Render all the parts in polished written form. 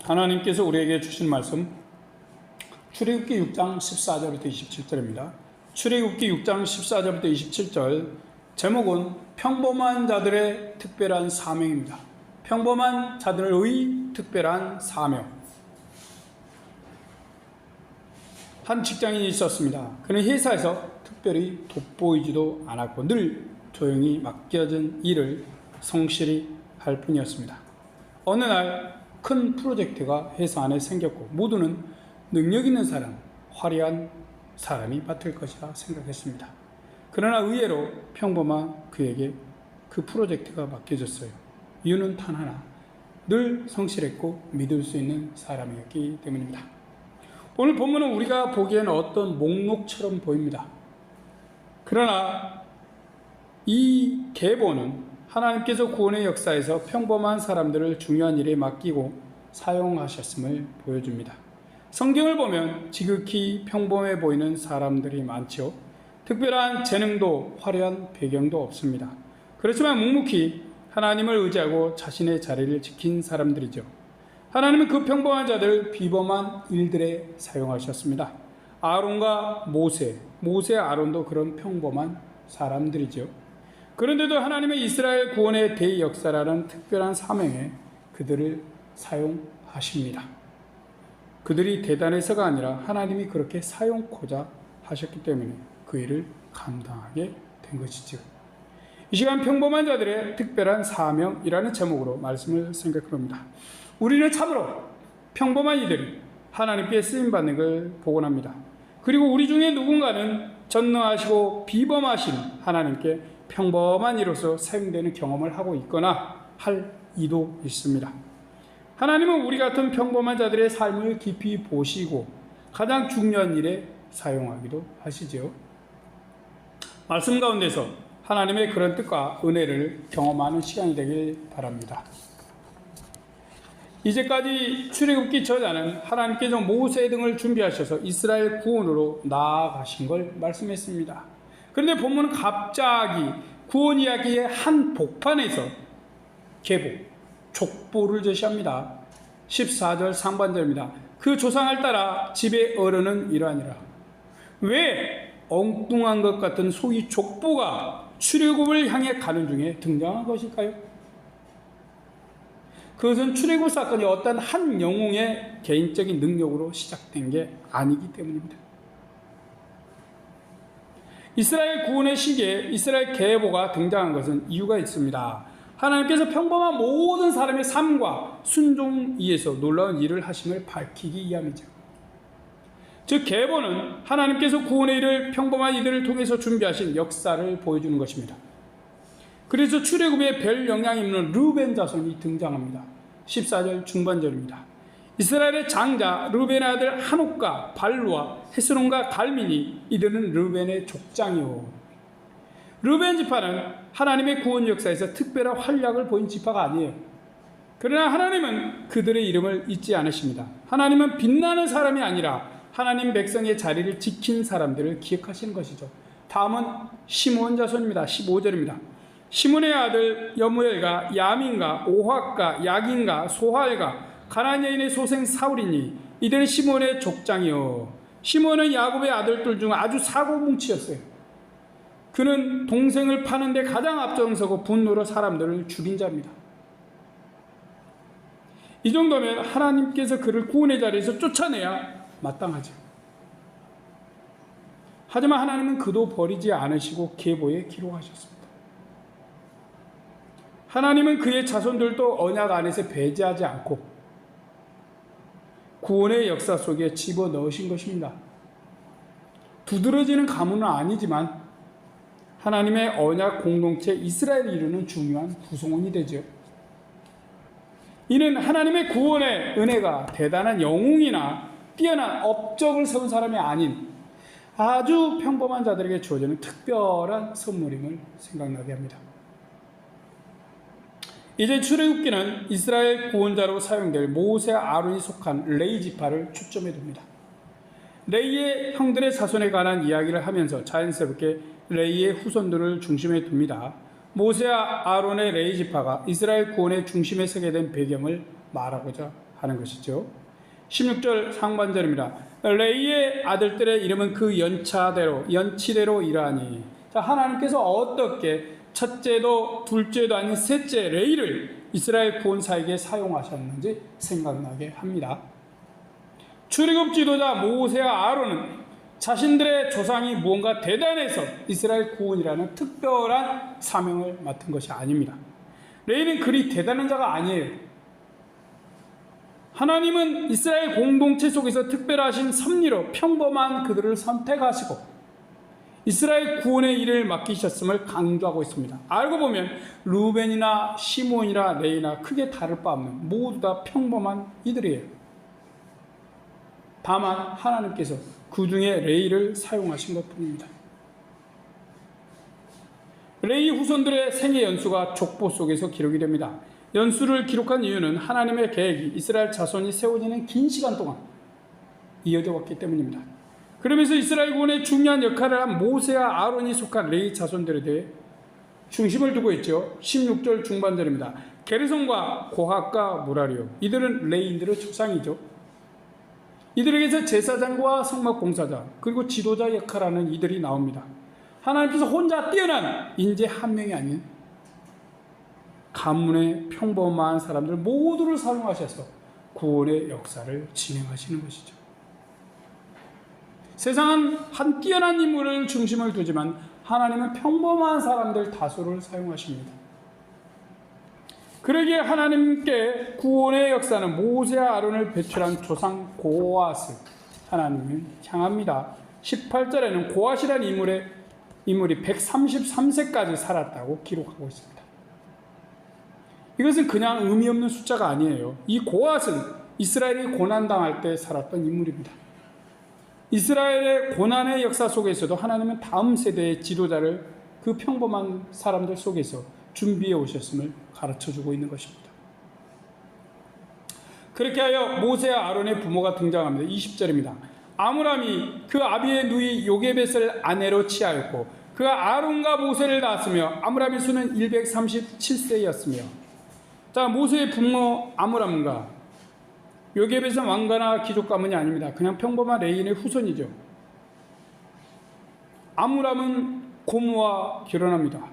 하나님께서 우리에게 주신 말씀 출애굽기 6장 14절부터 27절입니다. 출애굽기 6장 14절부터 27절 제목은 평범한 자들의 특별한 사명입니다. 평범한 자들의 특별한 사명. 한 직장인이 있었습니다. 그는 회사에서 특별히 돋보이지도 않았고 늘 조용히 맡겨진 일을 성실히 할 뿐이었습니다. 어느 날 큰 프로젝트가 회사 안에 생겼고 모두는 능력 있는 사람, 화려한 사람이 맡을 것이라 생각했습니다. 그러나 의외로 평범한 그에게 그 프로젝트가 맡겨졌어요. 이유는 단 하나, 늘 성실했고 믿을 수 있는 사람이었기 때문입니다. 오늘 본문은 우리가 보기에는 어떤 목록처럼 보입니다. 그러나 이 계보는 하나님께서 구원의 역사에서 평범한 사람들을 중요한 일에 맡기고 사용하셨음을 보여줍니다. 성경을 보면 지극히 평범해 보이는 사람들이 많죠. 특별한 재능도 화려한 배경도 없습니다. 그렇지만 묵묵히 하나님을 의지하고 자신의 자리를 지킨 사람들이죠. 하나님은 그 평범한 자들을 비범한 일들에 사용하셨습니다. 아론과 모세, 아론도 그런 평범한 사람들이죠. 그런데도 하나님의 이스라엘 구원의 대역사라는 특별한 사명에 그들을 사용하십니다. 그들이 대단해서가 아니라 하나님이 그렇게 사용코자 하셨기 때문에 그 일을 감당하게 된 것이죠. 이 시간 평범한 자들의 특별한 사명이라는 제목으로 말씀을 생각합니다. 우리는 참으로 평범한 이들이 하나님께 쓰임받는 걸 복원합니다. 그리고 우리 중에 누군가는 전능하시고 비범하신 하나님께 평범한 이로서 사용되는 경험을 하고 있거나 할 이도 있습니다. 하나님은 우리 같은 평범한 자들의 삶을 깊이 보시고 가장 중요한 일에 사용하기도 하시지요. 말씀 가운데서 하나님의 그런 뜻과 은혜를 경험하는 시간이 되길 바랍니다. 이제까지 출애굽기 저자는 하나님께서 모세 등을 준비하셔서 이스라엘 구원으로 나아가신 걸 말씀했습니다. 그런데 본문은 갑자기 구원 이야기의 한 복판에서 계보, 족보를 제시합니다. 14절 상반절입니다. 그 조상을 따라 집의 어른은 이러하니라. 왜 엉뚱한 것 같은 소위 족보가 출애굽을 향해 가는 중에 등장한 것일까요? 그것은 출애굽 사건이 어떤 한 영웅의 개인적인 능력으로 시작된 게 아니기 때문입니다. 이스라엘 구원의 시기에 이스라엘 계보가 등장한 것은 이유가 있습니다. 하나님께서 평범한 모든 사람의 삶과 순종 위에서 놀라운 일을 하심을 밝히기 위함이죠. 즉 계보는 하나님께서 구원의 일을 평범한 이들을 통해서 준비하신 역사를 보여주는 것입니다. 그래서 출애굽에 별 영향이 있는 르벤 자손이 등장합니다. 14절 중반절입니다. 이스라엘의 장자 르벤의 아들 한옥과 발루와 헤스론과 갈민이 이들은 르벤의 족장이요. 르벤 지파는 하나님의 구원 역사에서 특별한 활약을 보인 지파가 아니에요. 그러나 하나님은 그들의 이름을 잊지 않으십니다. 하나님은 빛나는 사람이 아니라 하나님 백성의 자리를 지킨 사람들을 기억하시는 것이죠. 다음은 시므온 자손입니다. 15절입니다. 시므온의 아들 여무엘과 야민과 오학과 야긴과 소할과 가나안 여인의 소생 사울이니 이들은 시므온의 족장이요. 시므온은 야곱의 아들들 중 아주 사고뭉치였어요. 그는 동생을 파는데 가장 앞장서고 분노로 사람들을 죽인 자입니다. 이 정도면 하나님께서 그를 구원의 자리에서 쫓아내야 마땅하죠. 하지만 하나님은 그도 버리지 않으시고 계보에 기록하셨습니다. 하나님은 그의 자손들도 언약 안에서 배제하지 않고 구원의 역사 속에 집어넣으신 것입니다. 두드러지는 가문은 아니지만 하나님의 언약 공동체 이스라엘을 이루는 중요한 구성원이 되죠. 이는 하나님의 구원의 은혜가 대단한 영웅이나 뛰어난 업적을 세운 사람이 아닌 아주 평범한 자들에게 주어지는 특별한 선물임을 생각나게 합니다. 이제 출애굽기는 이스라엘 구원자로 사용될 모세와 아론이 속한 레위 지파를 초점에 둡니다. 레위의 형들의 자손에 관한 이야기를 하면서 자연스럽게 레위의 후손들을 중심에 둡니다. 모세와 아론의 레위 지파가 이스라엘 구원의 중심에 서게 된 배경을 말하고자 하는 것이죠. 16절 상반절입니다. 레이의 아들들의 이름은 그 연치대로 이러하니. 자, 하나님께서 어떻게 첫째도 둘째도 아닌 셋째 레이를 이스라엘 구원사에게 사용하셨는지 생각나게 합니다. 출애굽 지도자 모세와 아론은 자신들의 조상이 무언가 대단해서 이스라엘 구원이라는 특별한 사명을 맡은 것이 아닙니다. 레이는 그리 대단한 자가 아니에요. 하나님은 이스라엘 공동체 속에서 특별하신 섭리로 평범한 그들을 선택하시고 이스라엘 구원의 일을 맡기셨음을 강조하고 있습니다. 알고 보면 루벤이나 시몬이나 레이나 크게 다를 바 없는 모두 다 평범한 이들이에요. 다만 하나님께서 그 중에 레이를 사용하신 것뿐입니다. 레이 후손들의 생애 연수가 족보 속에서 기록이 됩니다. 연수를 기록한 이유는 하나님의 계획이 이스라엘 자손이 세워지는 긴 시간 동안 이어져 왔기 때문입니다. 그러면서 이스라엘 구원의 중요한 역할을 한 모세와 아론이 속한 레이 자손들에 대해 중심을 두고 있죠. 16절 중반절입니다. 게르손과 고핫과 무라리요. 이들은 레이인들의 조상이죠. 이들에게서 제사장과 성막 봉사자 그리고 지도자 역할하는 이들이 나옵니다. 하나님께서 혼자 뛰어난 인재 한 명이 아닌 가문의 평범한 사람들 모두를 사용하셔서 구원의 역사를 진행하시는 것이죠. 세상은 한 뛰어난 인물을 중심을 두지만 하나님은 평범한 사람들 다수를 사용하십니다. 그러기에 하나님께 구원의 역사는 모세와 아론을 배출한 조상 고앗을 하나님을 향합니다. 18절에는 고앗이라는 인물이 133세까지 살았다고 기록하고 있습니다. 이것은 그냥 의미 없는 숫자가 아니에요. 이 고앗은 이스라엘이 고난당할 때 살았던 인물입니다. 이스라엘의 고난의 역사 속에서도 하나님은 다음 세대의 지도자를 그 평범한 사람들 속에서 준비해 오셨음을 가르쳐주고 있는 것입니다. 그렇게 하여 모세와 아론의 부모가 등장합니다. 20절입니다. 아므람이 그 아비의 누이 요게벳을 아내로 취하였고 그가 아론과 모세를 낳았으며 아므람의 수는 137세였으며. 자, 모세의 부모 아므람과 요게벳은 왕가나 귀족 가문이 아닙니다. 그냥 평범한 레인의 후손이죠. 아므람은 고모와 결혼합니다.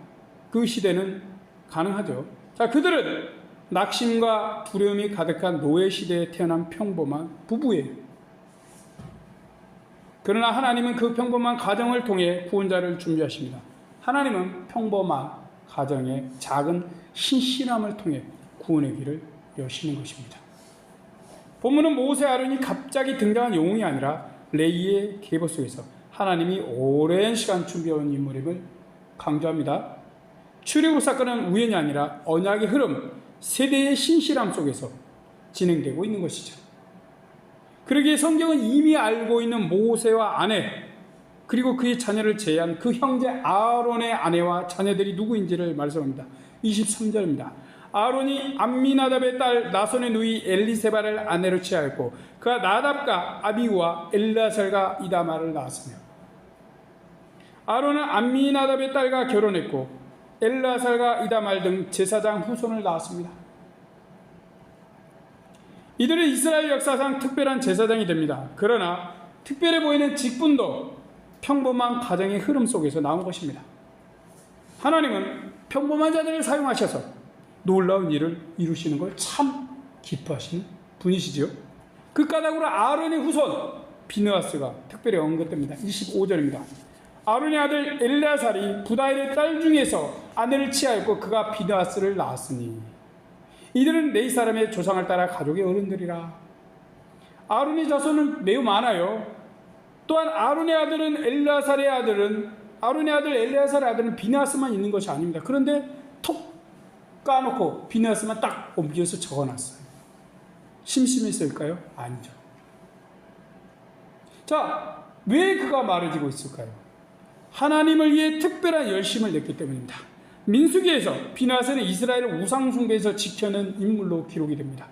그 시대는 가능하죠. 자, 그들은 낙심과 두려움이 가득한 노예 시대에 태어난 평범한 부부예요. 그러나 하나님은 그 평범한 가정을 통해 구원자를 준비하십니다. 하나님은 평범한 가정의 작은 신실함을 통해 구원의 길을 여시는 것입니다. 본문은 모세 아론이 갑자기 등장한 영웅이 아니라 레이의 계보 속에서 하나님이 오랜 시간 준비해온 인물임을 강조합니다. 출애굽 사건은 우연이 아니라 언약의 흐름, 세대의 신실함 속에서 진행되고 있는 것이죠. 그러기에 성경은 이미 알고 있는 모세와 아내 그리고 그의 자녀를 제외한 그 형제 아론의 아내와 자녀들이 누구인지를 말씀합니다. 23절입니다. 아론이 암미나답의 딸 나손의 누이 엘리세바를 아내로 취하였고 그가 나답과 아비우와 엘르아살과 이다말을 낳았으며. 아론은 암미나답의 딸과 결혼했고 엘르아살과 이다말 등 제사장 후손을 낳았습니다. 이들은 이스라엘 역사상 특별한 제사장이 됩니다. 그러나 특별해 보이는 직분도 평범한 가정의 흐름 속에서 나온 것입니다. 하나님은 평범한 자들을 사용하셔서 놀라운 일을 이루시는 걸 참 기뻐하시는 분이시죠. 그 까닭으로 아론의 후손 비느하스가 특별히 언급됩니다. 25절입니다. 아론의 아들 엘레아살이 부다엘의 딸 중에서 아내를 취하였고 그가 비느하스를 낳았으니 이들은 레위 사람의 조상을 따라 가족의 어른들이라. 아론의 자손은 매우 많아요. 또한 아론의 아들 엘레아살의 아들은 비느하스만 있는 것이 아닙니다. 그런데 톡 까놓고 비느하스만 딱 옮겨서 적어놨어요. 심심했을까요? 아니죠. 자, 왜 그가 말해지고 있을까요? 하나님을 위해 특별한 열심을 냈기 때문입니다. 민수기에서 비느하스는 이스라엘을 우상숭배에서 지켜낸 인물로 기록이 됩니다.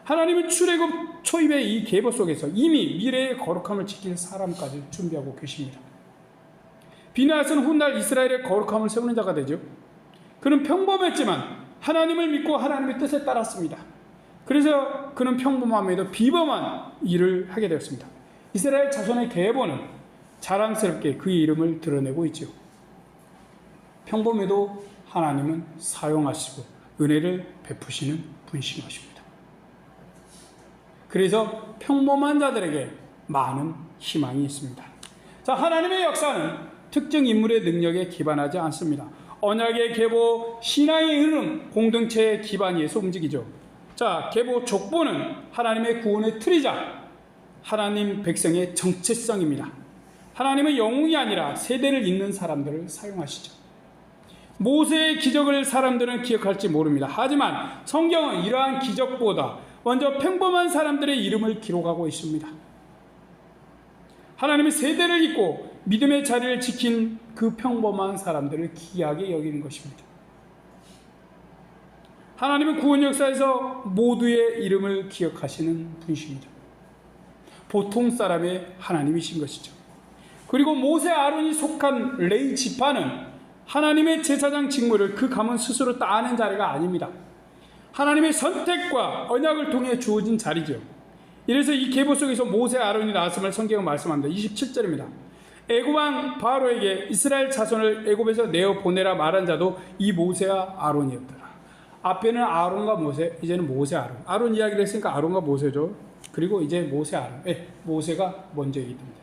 하나님은 출애굽 초입의 이 계보 속에서 이미 미래의 거룩함을 지킬 사람까지 준비하고 계십니다. 비느하스는 훗날 이스라엘의 거룩함을 세우는 자가 되죠. 그는 평범했지만 하나님을 믿고 하나님의 뜻에 따랐습니다. 그래서 그는 평범함에도 비범한 일을 하게 되었습니다. 이스라엘 자손의 계보는 자랑스럽게 그의 이름을 드러내고 있죠. 평범해도 하나님은 사용하시고 은혜를 베푸시는 분이신 것입니다. 그래서 평범한 자들에게 많은 희망이 있습니다. 자, 하나님의 역사는 특정 인물의 능력에 기반하지 않습니다. 언약의 계보, 신앙의 흐름, 공동체의 기반 위에서 움직이죠. 자, 계보 족보는 하나님의 구원의 틀이자 하나님 백성의 정체성입니다. 하나님은 영웅이 아니라 세대를 잇는 사람들을 사용하시죠. 모세의 기적을 사람들은 기억할지 모릅니다. 하지만 성경은 이러한 기적보다 먼저 평범한 사람들의 이름을 기록하고 있습니다. 하나님의 세대를 잇고 믿음의 자리를 지킨 그 평범한 사람들을 귀하게 여기는 것입니다. 하나님은 구원 역사에서 모두의 이름을 기억하시는 분이십니다. 보통 사람의 하나님이신 것이죠. 그리고 모세 아론이 속한 레위 지파는 하나님의 제사장 직무를 그 가문 스스로 따는 자리가 아닙니다. 하나님의 선택과 언약을 통해 주어진 자리죠. 이래서 이 계보 속에서 모세 아론이 나왔음을 성경은 말씀합니다. 27절입니다. 애굽왕 바로에게 이스라엘 자손을 애굽에서 내어 보내라 말한 자도 이 모세와 아론이었더라. 앞에는 아론과 모세, 이제는 모세 아론. 아론 이야기를 했으니까 아론과 모세죠. 그리고 이제 모세 아론. 모세가 먼저이기 때문에.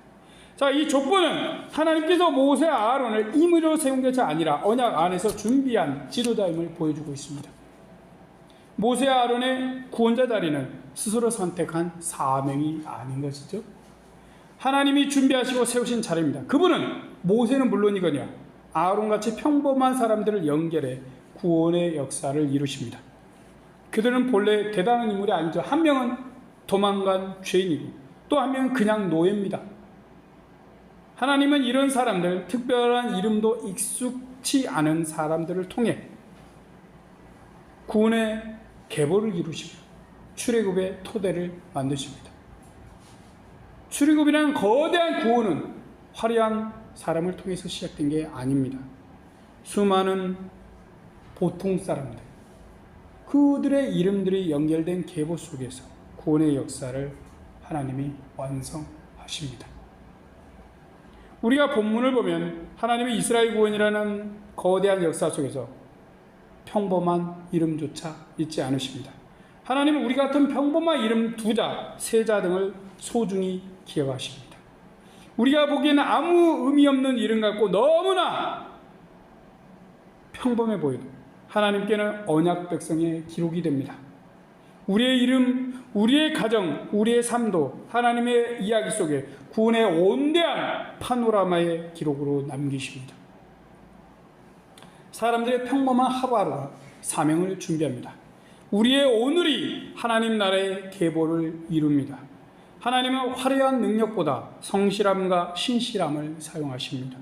자, 이 족보는 하나님께서 모세 아론을 임의로 세운 것이 아니라 언약 안에서 준비한 지도자임을 보여주고 있습니다. 모세 아론의 구원자 자리는 스스로 선택한 사명이 아닌 것이죠. 하나님이 준비하시고 세우신 자리입니다. 그분은 모세는 물론이거니와 아론같이 평범한 사람들을 연결해 구원의 역사를 이루십니다. 그들은 본래 대단한 인물이 아니죠. 한 명은 도망간 죄인이고 또 한 명은 그냥 노예입니다. 하나님은 이런 사람들, 특별한 이름도 익숙치 않은 사람들을 통해 구원의 계보를 이루시고 출애굽의 토대를 만드십니다. 출애굽이라는 거대한 구원은 화려한 사람을 통해서 시작된 게 아닙니다. 수많은 보통 사람들, 그들의 이름들이 연결된 계보 속에서 구원의 역사를 하나님이 완성하십니다. 우리가 본문을 보면 하나님의 이스라엘 구원이라는 거대한 역사 속에서 평범한 이름조차 잊지 않으십니다. 하나님은 우리 같은 평범한 이름 2자, 3자 등을 소중히 기억하십니다. 우리가 보기에는 아무 의미 없는 이름 같고 너무나 평범해 보여도 하나님께는 언약 백성의 기록이 됩니다. 우리의 이름, 우리의 가정, 우리의 삶도 하나님의 이야기 속에 구원의 온대한 파노라마의 기록으로 남기십니다. 사람들의 평범한 하루하루가 사명을 준비합니다. 우리의 오늘이 하나님 나라의 계보를 이룹니다. 하나님은 화려한 능력보다 성실함과 신실함을 사용하십니다.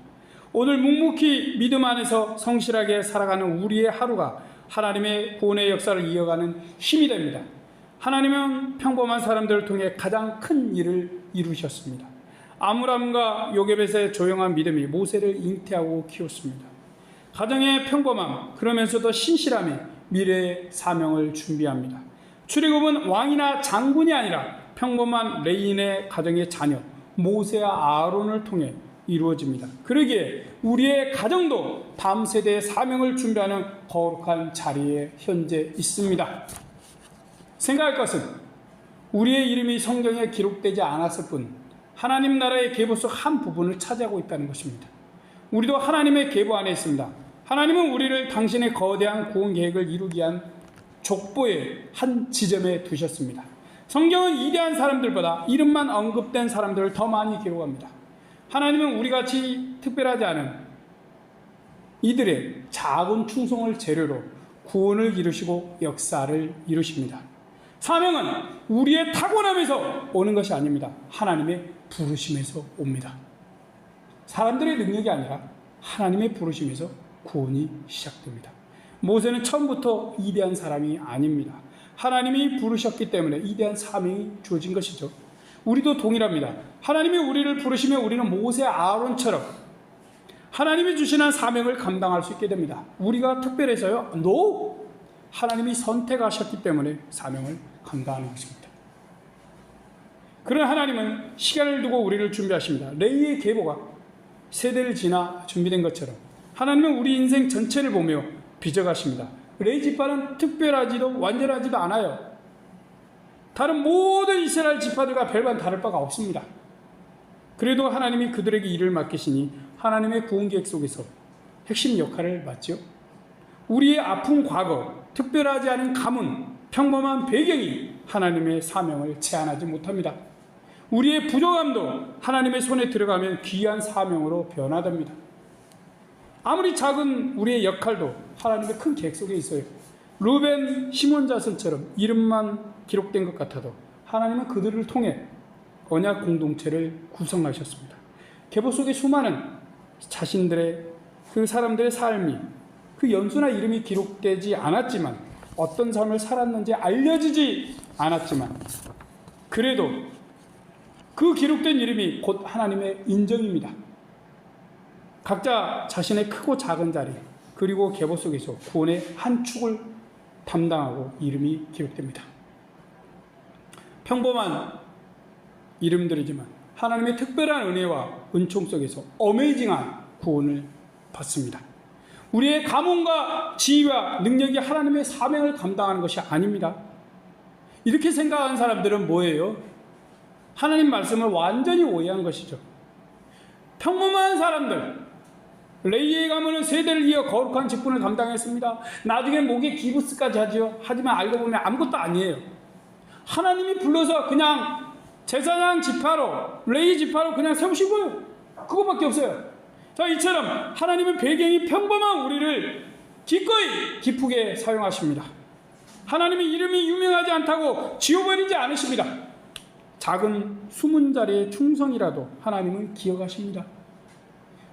오늘 묵묵히 믿음 안에서 성실하게 살아가는 우리의 하루가 하나님의 구원의 역사를 이어가는 힘이 됩니다. 하나님은 평범한 사람들을 통해 가장 큰 일을 이루셨습니다. 아므람과 요게벳의 조용한 믿음이 모세를 잉태하고 키웠습니다. 가정의 평범함, 그러면서도 신실함이 미래의 사명을 준비합니다. 출애굽은 왕이나 장군이 아니라 평범한 레인의 가정의 자녀 모세와 아론을 통해 이루어집니다. 그러기에 우리의 가정도 다음 세대의 사명을 준비하는 거룩한 자리에 현재 있습니다. 생각할 것은 우리의 이름이 성경에 기록되지 않았을 뿐 하나님 나라의 계보 속 한 부분을 차지하고 있다는 것입니다. 우리도 하나님의 계보 안에 있습니다. 하나님은 우리를 당신의 거대한 구원 계획을 이루기 위한 족보의 한 지점에 두셨습니다. 성경은 위대한 사람들보다 이름만 언급된 사람들을 더 많이 기록합니다. 하나님은 우리같이 특별하지 않은 이들의 작은 충성을 재료로 구원을 이루시고 역사를 이루십니다. 사명은 우리의 타고남에서 오는 것이 아닙니다. 하나님의 부르심에서 옵니다. 사람들의 능력이 아니라 하나님의 부르심에서 구원이 시작됩니다. 모세는 처음부터 위대한 사람이 아닙니다. 하나님이 부르셨기 때문에 위대한 사명이 주어진 것이죠. 우리도 동일합니다. 하나님이 우리를 부르시면 우리는 모세 아론처럼 하나님이 주시는 사명을 감당할 수 있게 됩니다. 우리가 특별해서요? No! 하나님이 선택하셨기 때문에 사명을 감당하는 것입니다. 그런 하나님은 시간을 두고 우리를 준비하십니다. 레위의 계보가 세대를 지나 준비된 것처럼 하나님은 우리 인생 전체를 보며 빚어가십니다. 레위 지파는 특별하지도 완전하지도 않아요. 다른 모든 이스라엘 지파들과 별반 다를 바가 없습니다. 그래도 하나님이 그들에게 일을 맡기시니 하나님의 구원 계획 속에서 핵심 역할을 맡죠. 우리의 아픈 과거, 특별하지 않은 가문, 평범한 배경이 하나님의 사명을 제한하지 못합니다. 우리의 부족함도 하나님의 손에 들어가면 귀한 사명으로 변화됩니다. 아무리 작은 우리의 역할도 하나님의 큰 계획 속에 있어요. 루벤, 시몬 자손처럼 이름만 기록된 것 같아도 하나님은 그들을 통해 언약 공동체를 구성하셨습니다. 계보 속에 수많은 자신들의 그 사람들의 삶이 그 연수나 이름이 기록되지 않았지만 어떤 삶을 살았는지 알려지지 않았지만 그래도 그 기록된 이름이 곧 하나님의 인정입니다. 각자 자신의 크고 작은 자리 그리고 계보 속에서 구원의 한 축을 담당하고 이름이 기록됩니다. 평범한 이름들이지만 하나님의 특별한 은혜와 은총 속에서 어메이징한 구원을 받습니다. 우리의 가문과 지위와 능력이 하나님의 사명을 감당하는 것이 아닙니다. 이렇게 생각하는 사람들은 뭐예요? 하나님 말씀을 완전히 오해한 것이죠. 평범한 사람들, 레위의 가문은 세대를 이어 거룩한 직분을 담당했습니다. 나중에 목에 기부스까지 하죠. 하지만 알고 보면 아무것도 아니에요. 하나님이 불러서 그냥 제사장 지파로, 레위 지파로 그냥 세우시고요. 그것밖에 없어요. 자, 이처럼 하나님은 배경이 평범한 우리를 기꺼이 기쁘게 사용하십니다. 하나님의 이름이 유명하지 않다고 지워버리지 않으십니다. 작은 숨은 자리의 충성이라도 하나님은 기억하십니다.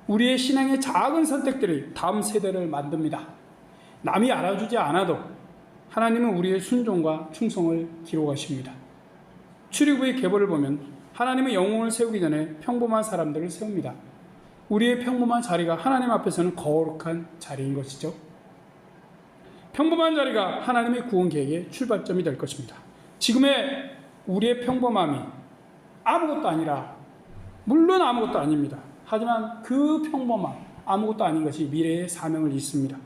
우리의 신앙의 작은 선택들이 다음 세대를 만듭니다. 남이 알아주지 않아도 하나님은 우리의 순종과 충성을 기록하십니다. 출애굽의 계보를 보면 하나님은 영웅을 세우기 전에 평범한 사람들을 세웁니다. 우리의 평범한 자리가 하나님 앞에서는 거룩한 자리인 것이죠. 평범한 자리가 하나님의 구원 계획의 출발점이 될 것입니다. 지금의 우리의 평범함이 아무것도 아니라, 물론 아무것도 아닙니다. 하지만 그 평범함, 아무것도 아닌 것이 미래의 사명을 잇습니다.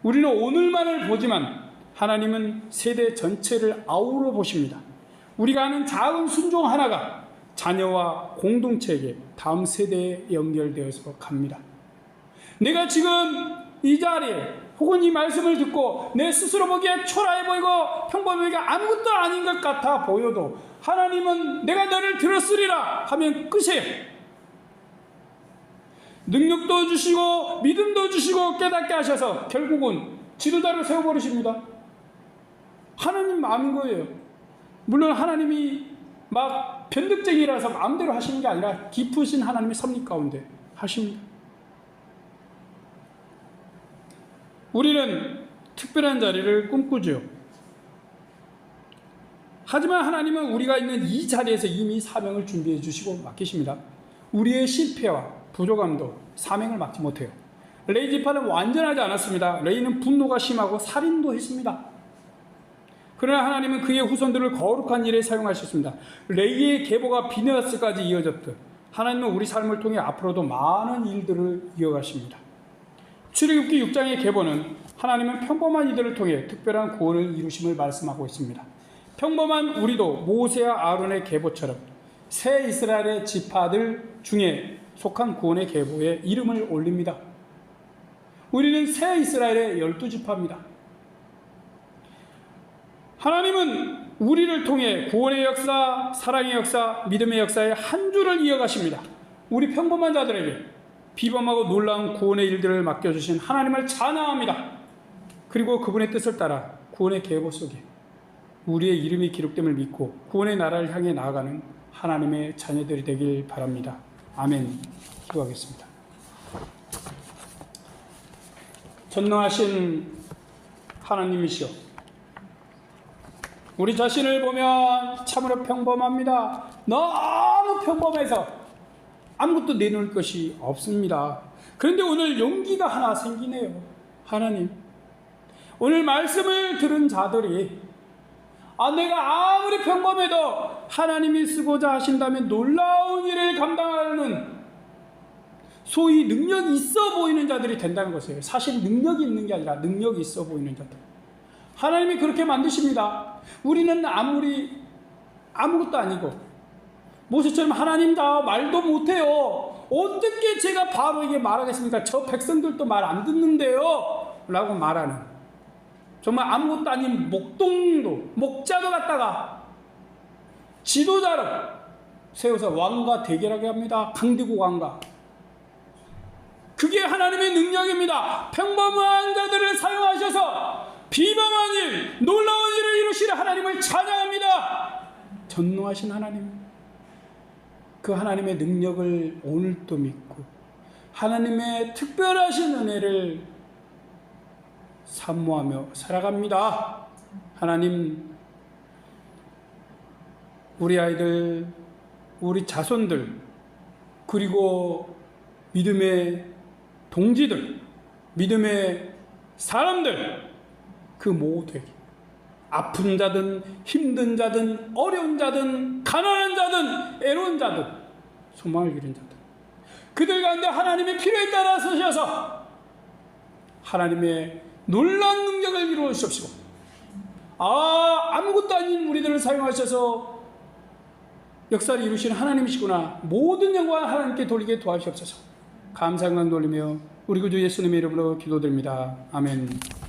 우리는 오늘만을 보지만 하나님은 세대 전체를 아우러 보십니다. 우리가 하는 작은 순종 하나가 자녀와 공동체에게 다음 세대에 연결되어서 갑니다. 내가 지금 이 자리에 혹은 이 말씀을 듣고 내 스스로 보기에 초라해 보이고 평범하게 아무것도 아닌 것 같아 보여도 하나님은 내가 너를 들었으리라 하면 끝이에요. 능력도 주시고 믿음도 주시고 깨닫게 하셔서 결국은 지도자를 세워버리십니다. 하나님 마음인 거예요. 물론 하나님이 막 변덕쟁이라서 마음대로 하시는 게 아니라 깊으신 하나님의 섭리 가운데 하십니다. 우리는 특별한 자리를 꿈꾸죠. 하지만 하나님은 우리가 있는 이 자리에서 이미 사명을 준비해 주시고 맡기십니다. 우리의 실패와 부족함도 사명을 맡지 못해요. 레위 지파는 완전하지 않았습니다. 레위는 분노가 심하고 살인도 했습니다. 그러나 하나님은 그의 후손들을 거룩한 일에 사용하셨습니다. 레위의 계보가 비느하스까지 이어졌듯 하나님은 우리 삶을 통해 앞으로도 많은 일들을 이어가십니다. 출애굽기 6장의 계보는 하나님은 평범한 이들을 통해 특별한 구원을 이루심을 말씀하고 있습니다. 평범한 우리도 모세와 아론의 계보처럼 새 이스라엘의 지파들 중에 속한 구원의 계보에 이름을 올립니다. 우리는 새 이스라엘의 12지파입니다. 하나님은 우리를 통해 구원의 역사, 사랑의 역사, 믿음의 역사의 한 줄을 이어가십니다. 우리 평범한 자들에게 비범하고 놀라운 구원의 일들을 맡겨주신 하나님을 찬양합니다. 그리고 그분의 뜻을 따라 구원의 계보 속에 우리의 이름이 기록됨을 믿고 구원의 나라를 향해 나아가는 하나님의 자녀들이 되길 바랍니다. 아멘. 기도하겠습니다. 전능하신 하나님이시여, 우리 자신을 보면 참으로 평범합니다. 너무 평범해서 아무것도 내놓을 것이 없습니다. 그런데 오늘 용기가 하나 생기네요. 하나님, 오늘 말씀을 들은 자들이 내가 아무리 평범해도 하나님이 쓰고자 하신다면 놀라운 일을 감당하는 소위 능력이 있어 보이는 자들이 된다는 것이에요. 사실 능력이 있는 게 아니라 능력이 있어 보이는 자들. 하나님이 그렇게 만드십니다. 우리는 아무리 아무것도 아니고 모세처럼 하나님 다 말도 못해요. 어떻게 제가 바로 이게 말하겠습니까? 저 백성들도 말 안 듣는데요 라고 말하는, 정말 아무것도 아닌 목자도 갖다가 지도자로 세워서 왕과 대결하게 합니다. 강대국 왕과. 그게 하나님의 능력입니다. 평범한 자들을 사용하셔서 비범한 일, 놀라운 일을 이루시는 하나님을 찬양합니다. 전능하신 하나님, 그 하나님의 능력을 오늘도 믿고 하나님의 특별하신 은혜를 사모하며 살아갑니다. 하나님, 우리 아이들, 우리 자손들, 그리고 믿음의 동지들, 믿음의 사람들, 그 모두에게 아픈 자든 힘든 자든 어려운 자든 가난한 자든 애로운 자든 소망을 잃은 자든 그들 가운데 하나님의 필요에 따라 서셔서 하나님의 놀라운 능력을 이루어 주십시오. 아무것도 아닌 우리들을 사용하셔서 역사를 이루시는 하나님이시구나. 모든 영광을 하나님께 돌리게 도와주옵소서. 감사한 강 돌리며 우리 구주 예수님의 이름으로 기도드립니다. 아멘.